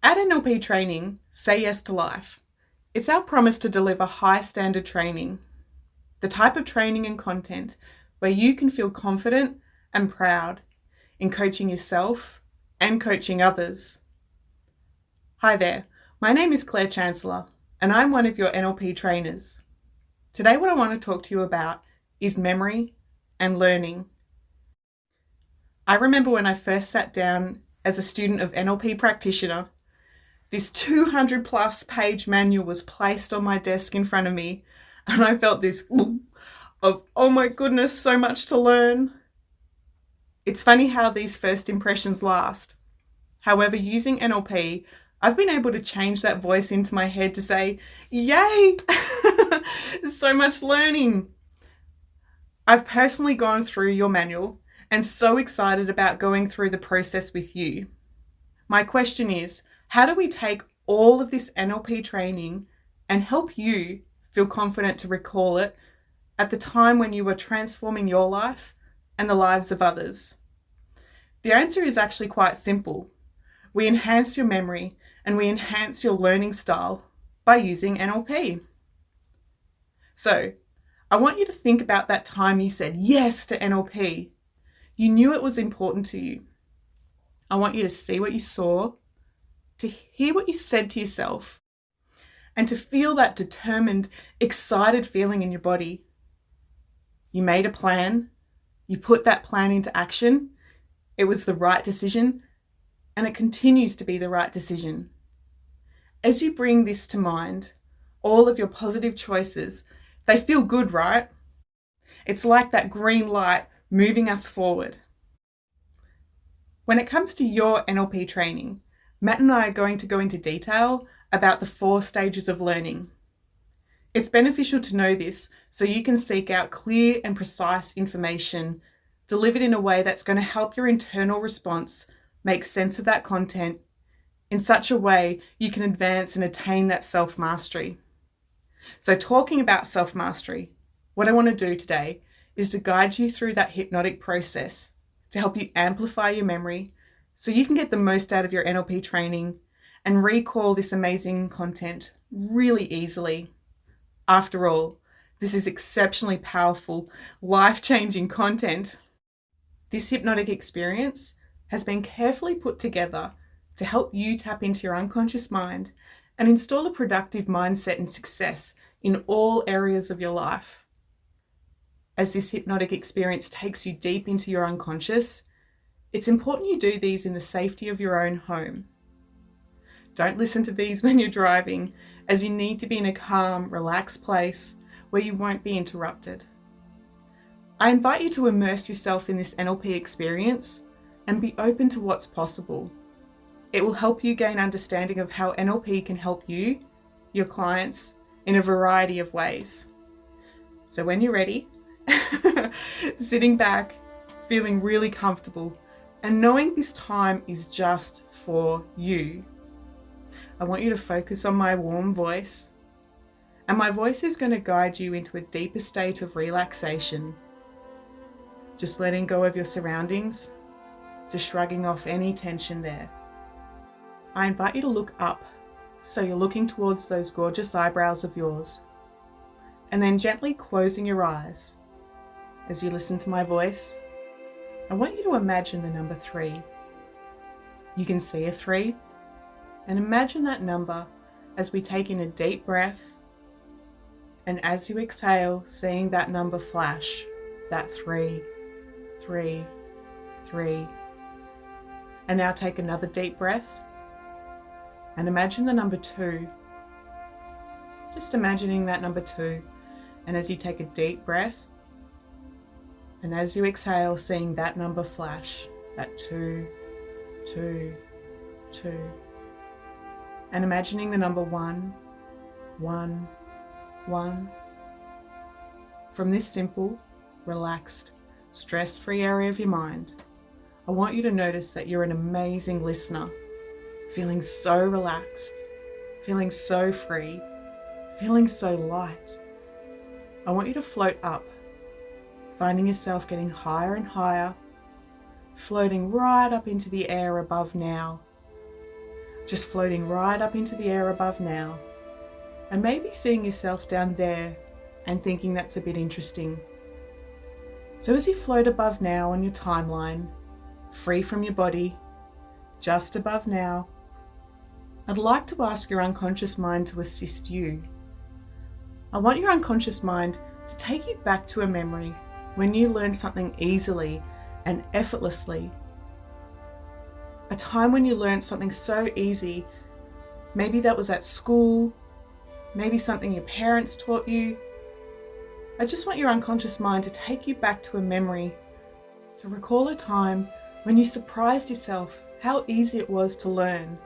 At NLP Training, Say Yes to Life. It's our promise to deliver high standard training, the type of training and content where you can feel confident and proud in coaching yourself and coaching others. Hi there, my name is Claire Chancellor and I'm one of your NLP trainers. Today what I want to talk to you about is memory and learning. I remember when I first sat down as a student of NLP practitioner, this 200 plus page manual was placed on my desk in front of me and I felt this of, oh my goodness, so much to learn. It's funny how these first impressions last. However, using NLP, I've been able to change that voice into my head to say, yay, so much learning. I've personally gone through your manual and so excited about going through the process with you. My question is, how do we take all of this NLP training and help you feel confident to recall it at the time when you were transforming your life and the lives of others? The answer is actually quite simple. We enhance your memory and we enhance your learning style by using NLP. So, I want you to think about that time you said yes to NLP. You knew it was important to you. I want you to see what you saw, to hear what you said to yourself, and to feel that determined, excited feeling in your body. You made a plan, you put that plan into action, it was the right decision, and it continues to be the right decision. As you bring this to mind, all of your positive choices, they feel good, right? It's like that green light moving us forward. When it comes to your NLP training, Matt and I are going to go into detail about the 4 stages of learning. It's beneficial to know this so you can seek out clear and precise information delivered in a way that's going to help your internal response make sense of that content in such a way you can advance and attain that self-mastery. So talking about self-mastery, what I want to do today is to guide you through that hypnotic process to help you amplify your memory so you can get the most out of your NLP training and recall this amazing content really easily. After all, this is exceptionally powerful, life-changing content. This hypnotic experience has been carefully put together to help you tap into your unconscious mind and install a productive mindset and success in all areas of your life. As this hypnotic experience takes you deep into your unconscious, it's important you do these in the safety of your own home. Don't listen to these when you're driving, as you need to be in a calm, relaxed place where you won't be interrupted. I invite you to immerse yourself in this NLP experience and be open to what's possible. It will help you gain understanding of how NLP can help you, your clients, in a variety of ways. So when you're ready, sitting back, feeling really comfortable, and knowing this time is just for you, I want you to focus on my warm voice, and my voice is going to guide you into a deeper state of relaxation. Just letting go of your surroundings, just shrugging off any tension there. I invite you to look up, so you're looking towards those gorgeous eyebrows of yours, and then gently closing your eyes. As you listen to my voice, I want you to imagine the number 3. You can see a 3, and imagine that number as we take in a deep breath, and as you exhale, seeing that number flash, that 3, 3, 3. And now take another deep breath, and imagine the number 2. Just imagining that number 2, and as you take a deep breath, and as you exhale, seeing that number flash, that 2, 2, 2. And imagining the number 1, 1, 1. From this simple, relaxed, stress-free area of your mind, I want you to notice that you're an amazing listener, feeling so relaxed, feeling so free, feeling so light. I want you to float up, finding yourself getting higher and higher, floating right up into the air above now. just floating right up into the air above now, and maybe seeing yourself down there and thinking that's a bit interesting. So as you float above now on your timeline, free from your body, just above now, I'd like to ask your unconscious mind to assist you. I want your unconscious mind to take you back to a memory when you learned something easily and effortlessly. A time when you learned something so easy. Maybe that was at school, maybe something your parents taught you. I just want your unconscious mind to take you back to a memory, to recall a time when you surprised yourself how easy it was to learn.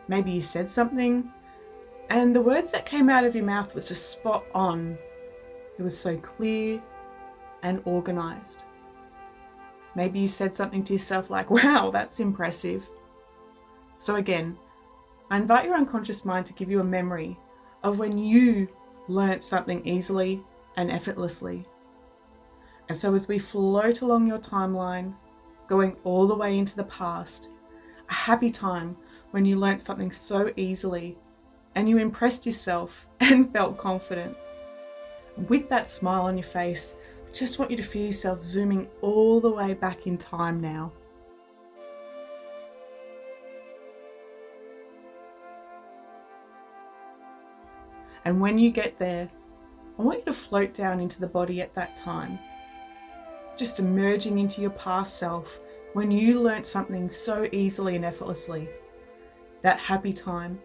Maybe you said something and the words that came out of your mouth was just spot on. It was so clear and organized. Maybe you said something to yourself like, wow, that's impressive. So again, I invite your unconscious mind to give you a memory of when you learnt something easily and effortlessly. And so as we float along your timeline, going all the way into the past, a happy time when you learnt something so easily and you impressed yourself and felt confident. With that smile on your face, I just want you to feel yourself zooming all the way back in time now. And when you get there, I want you to float down into the body at that time, just emerging into your past self when you learnt something so easily and effortlessly. That happy time,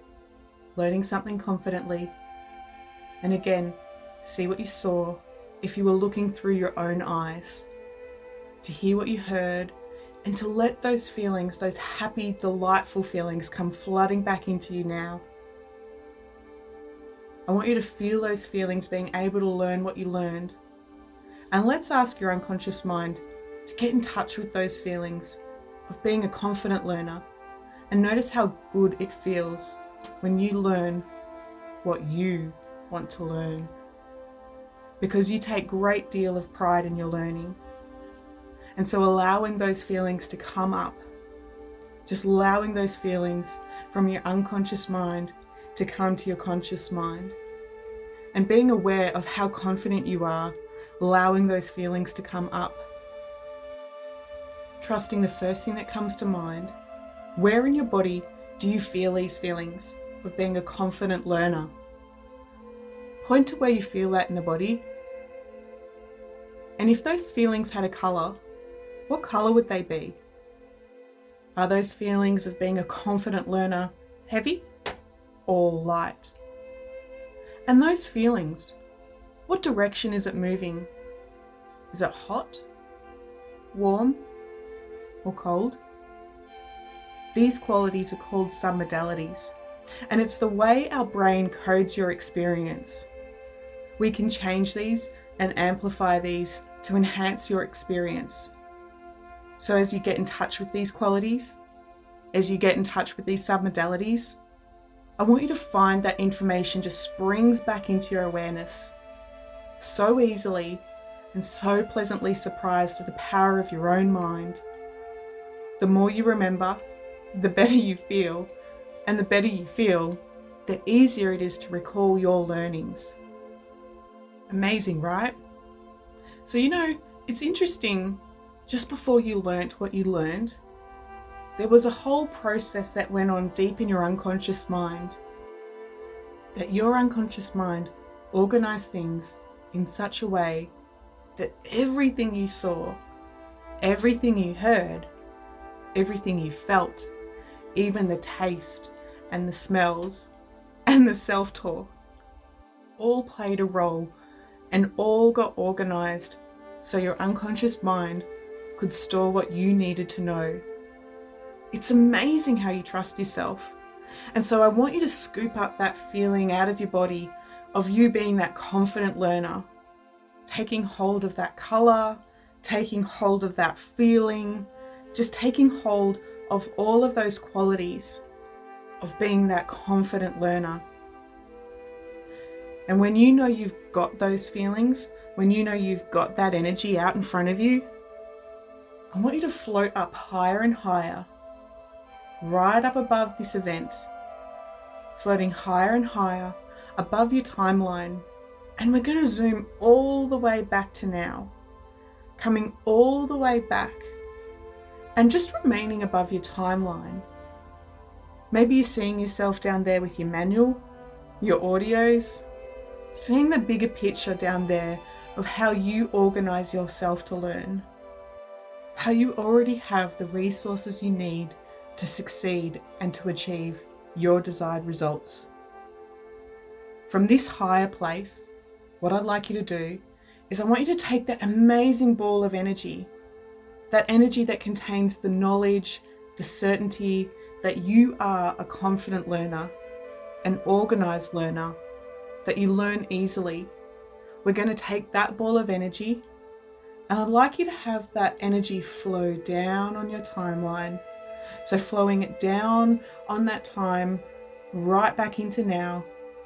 learning something confidently. And again, see what you saw if you were looking through your own eyes, to hear what you heard, and to let those feelings, those happy, delightful feelings come flooding back into you now. I want you to feel those feelings, being able to learn what you learned. And let's ask your unconscious mind to get in touch with those feelings of being a confident learner, and notice how good it feels when you learn what you want to learn, because you take great deal of pride in your learning. And so allowing those feelings to come up, just allowing those feelings from your unconscious mind to come to your conscious mind, and being aware of how confident you are, allowing those feelings to come up. Trusting the first thing that comes to mind. Where in your body do you feel these feelings of being a confident learner? Point to where you feel that in the body. And if those feelings had a colour, what colour would they be? Are those feelings of being a confident learner heavy or light? And those feelings, what direction is it moving? Is it hot, warm, or cold? These qualities are called submodalities, and it's the way our brain codes your experience. We can change these and amplify these to enhance your experience. So as you get in touch with these qualities, as you get in touch with these submodalities, I want you to find that information just springs back into your awareness so easily, and so pleasantly surprised at the power of your own mind. The more you remember, the better you feel, and the better you feel, the easier it is to recall your learnings. Amazing, right? So it's interesting, just before you learnt what you learned, there was a whole process that went on deep in your unconscious mind. That your unconscious mind organised things in such a way that everything you saw, everything you heard, everything you felt, even the taste and the smells and the self-talk, all played a role and all got organised so your unconscious mind could store what you needed to know. It's amazing how you trust yourself. And so I want you to scoop up that feeling out of your body of you being that confident learner, taking hold of that colour, taking hold of that feeling, just taking hold of all of those qualities of being that confident learner. And when you know you've got those feelings, when you know you've got that energy out in front of you, I want you to float up higher and higher right up above this event, floating higher and higher above your timeline. And we're going to zoom all the way back to now, coming all the way back and just remaining above your timeline. Maybe you're seeing yourself down there with your manual, your audios, seeing the bigger picture down there of how you organize yourself to learn, how you already have the resources you need to succeed and to achieve your desired results. From this higher place, what I'd like you to do is I want you to take that amazing ball of energy, that energy that contains the knowledge, the certainty that you are a confident learner, an organized learner, that you learn easily. We're going to take that ball of energy, and I'd like you to have that energy flow down on your timeline. So flowing it down on that time, right back into now,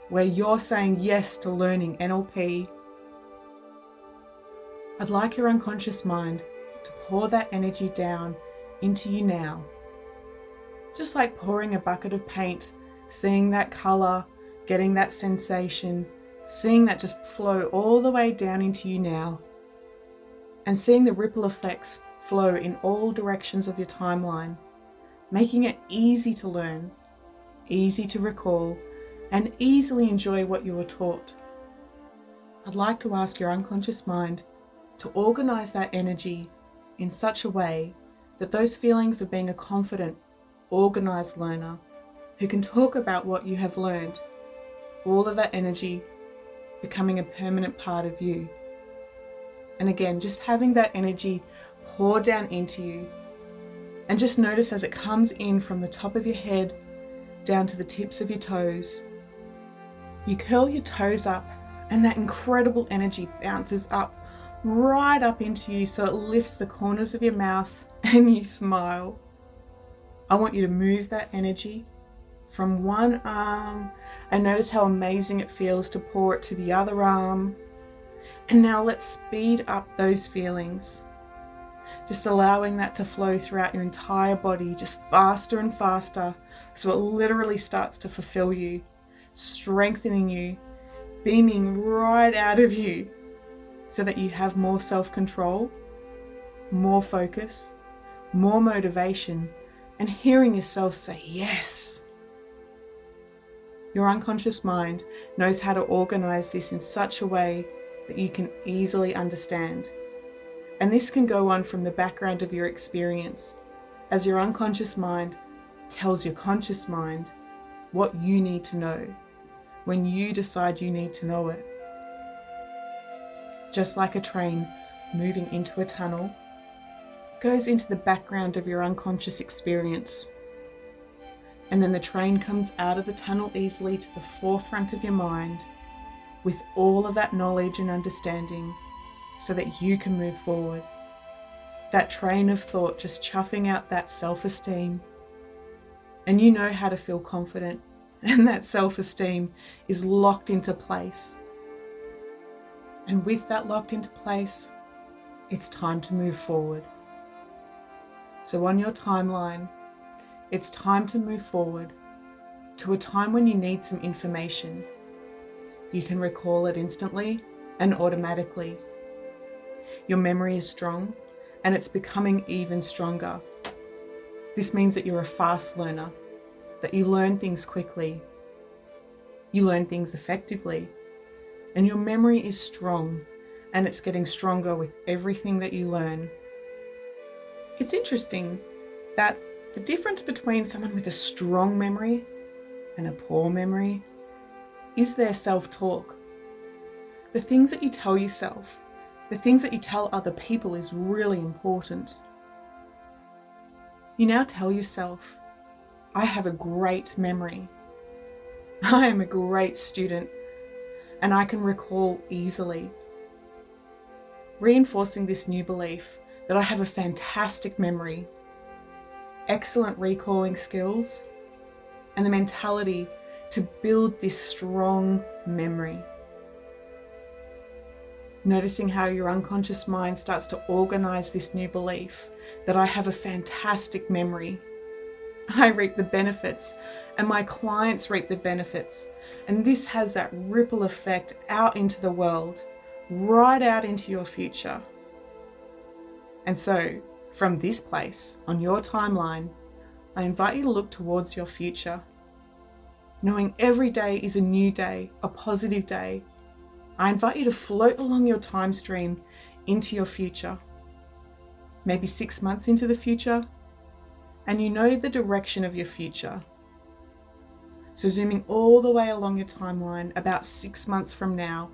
where you're saying yes to learning NLP. I'd like your unconscious mind to pour that energy down into you now. Just like pouring a bucket of paint, seeing that color, getting that sensation, seeing that just flow all the way down into you now, and seeing the ripple effects flow in all directions of your timeline, making it easy to learn, easy to recall, and easily enjoy what you were taught. I'd like to ask your unconscious mind to organize that energy in such a way that those feelings of being a confident, organized learner who can talk about what you have learned, all of that energy becoming a permanent part of you. And again, just having that energy pour down into you, and just notice as it comes in from the top of your head down to the tips of your toes. You curl your toes up and that incredible energy bounces up right up into you, so it lifts the corners of your mouth and you smile. I want you to move that energy from one arm and notice how amazing it feels to pour it to the other arm. And now let's speed up those feelings, just allowing that to flow throughout your entire body, just faster and faster, so it literally starts to fulfill you, strengthening you, beaming right out of you, so that you have more self-control, more focus, more motivation, and hearing yourself say yes. Your unconscious mind knows how to organize this in such a way that you can easily understand. And this can go on from the background of your experience, as your unconscious mind tells your conscious mind what you need to know when you decide you need to know it. Just like a train moving into a tunnel, it goes into the background of your unconscious experience. And then the train comes out of the tunnel easily to the forefront of your mind with all of that knowledge and understanding so that you can move forward. That train of thought just chuffing out that self-esteem. And you know how to feel confident, and that self-esteem is locked into place. And with that locked into place, it's time to move forward. So on your timeline, it's time to move forward to a time when you need some information. You can recall it instantly and automatically. Your memory is strong and it's becoming even stronger. This means that you're a fast learner, that you learn things quickly, you learn things effectively, and your memory is strong and it's getting stronger with everything that you learn. It's interesting that the difference between someone with a strong memory and a poor memory is their self-talk. The things that you tell yourself, the things that you tell other people is really important. You now tell yourself, I have a great memory. I am a great student and I can recall easily. Reinforcing this new belief that I have a fantastic memory, excellent recalling skills, and the mentality to build this strong memory. Noticing how your unconscious mind starts to organize this new belief that I have a fantastic memory. I reap the benefits, and my clients reap the benefits. And this has that ripple effect out into the world, right out into your future. And so, from this place, on your timeline, I invite you to look towards your future. Knowing every day is a new day, a positive day, I invite you to float along your time stream into your future. Maybe 6 months into the future, and you know the direction of your future. So zooming all the way along your timeline, about 6 months from now,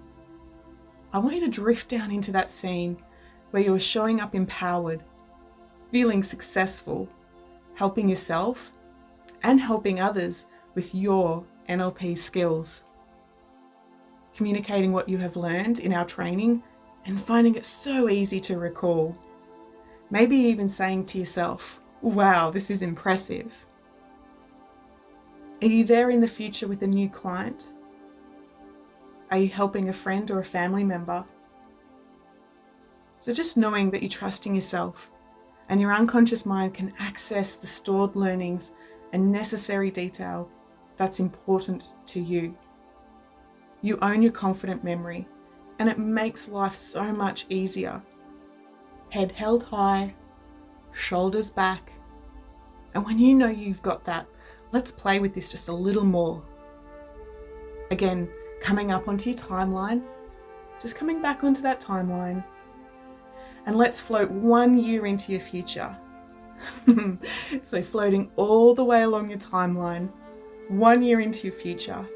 I want you to drift down into that scene where you are showing up empowered, feeling successful, helping yourself and helping others with your NLP skills. Communicating what you have learned in our training and finding it so easy to recall. Maybe even saying to yourself, wow, this is impressive. Are you there in the future with a new client? Are you helping a friend or a family member? So just knowing that you're trusting yourself and your unconscious mind can access the stored learnings and necessary detail that's important to you. You own your confident memory, and it makes life so much easier. Head held high, shoulders back, and when you know you've got that, let's play with this just a little more. Again, coming up onto your timeline, just coming back onto that timeline, and let's float 1 year into your future. So floating all the way along your timeline, 1 year into your future,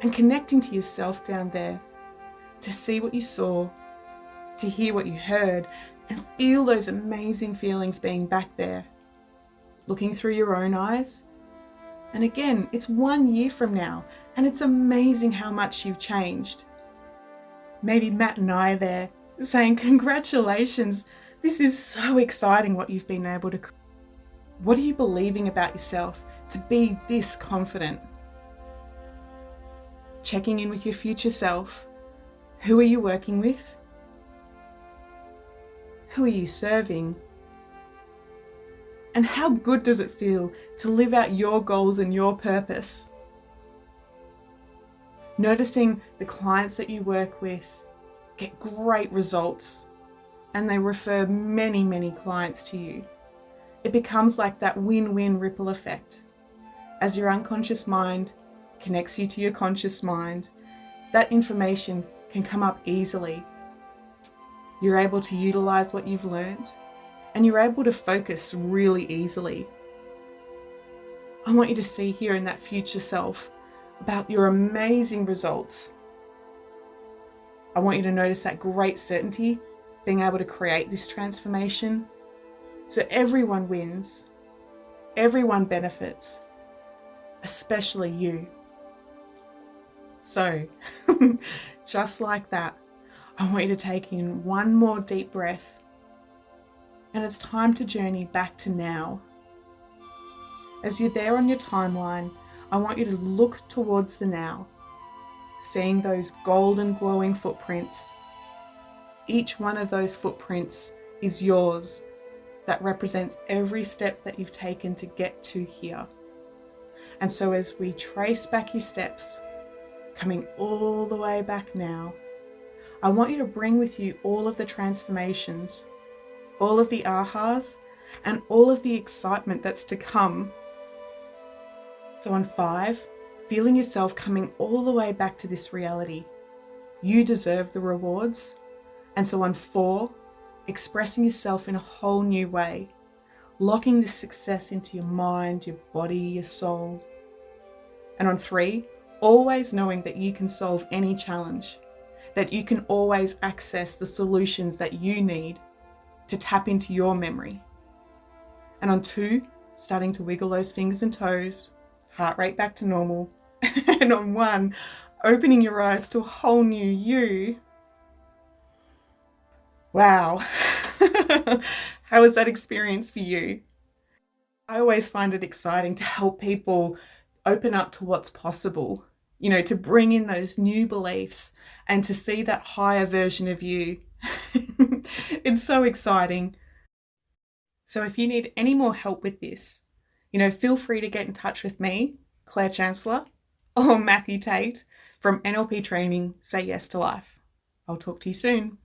and connecting to yourself down there to see what you saw, to hear what you heard, and feel those amazing feelings being back there, looking through your own eyes. And again, it's 1 year from now, and it's amazing how much you've changed. Maybe Matt and I are there saying, congratulations, this is so exciting what you've been able to create. What are you believing about yourself to be this confident? Checking in with your future self. Who are you working with? Who are you serving? And how good does it feel to live out your goals and your purpose? Noticing the clients that you work with get great results and they refer many, many clients to you. It becomes like that win-win ripple effect. As your unconscious mind connects you to your conscious mind, that information can come up easily. You're able to utilize what you've learned, and you're able to focus really easily. I want you to see here in that future self about your amazing results. I want you to notice that great certainty, being able to create this transformation. So everyone wins, everyone benefits, especially you. So, just like that, I want you to take in one more deep breath, and it's time to journey back to now. As you're there on your timeline, I want you to look towards the now, seeing those golden glowing footprints. Each one of those footprints is yours. That represents every step that you've taken to get to here. And so as we trace back your steps, coming all the way back now, I want you to bring with you all of the transformations, all of the ahas, and all of the excitement that's to come. So on 5, feeling yourself coming all the way back to this reality. You deserve the rewards. And so on 4, expressing yourself in a whole new way, locking this success into your mind, your body, your soul. And on 3, always knowing that you can solve any challenge, that you can always access the solutions that you need to tap into your memory. And on 2, starting to wiggle those fingers and toes, heart rate back to normal. And on 1, opening your eyes to a whole new you. Wow. How was that experience for you? I always find it exciting to help people open up to what's possible, to bring in those new beliefs and to see that higher version of you. It's so exciting. So if you need any more help with this, Feel free to get in touch with me, Claire Chancellor, or Matthew Tate from NLP Training Say Yes to Life. I'll talk to you soon.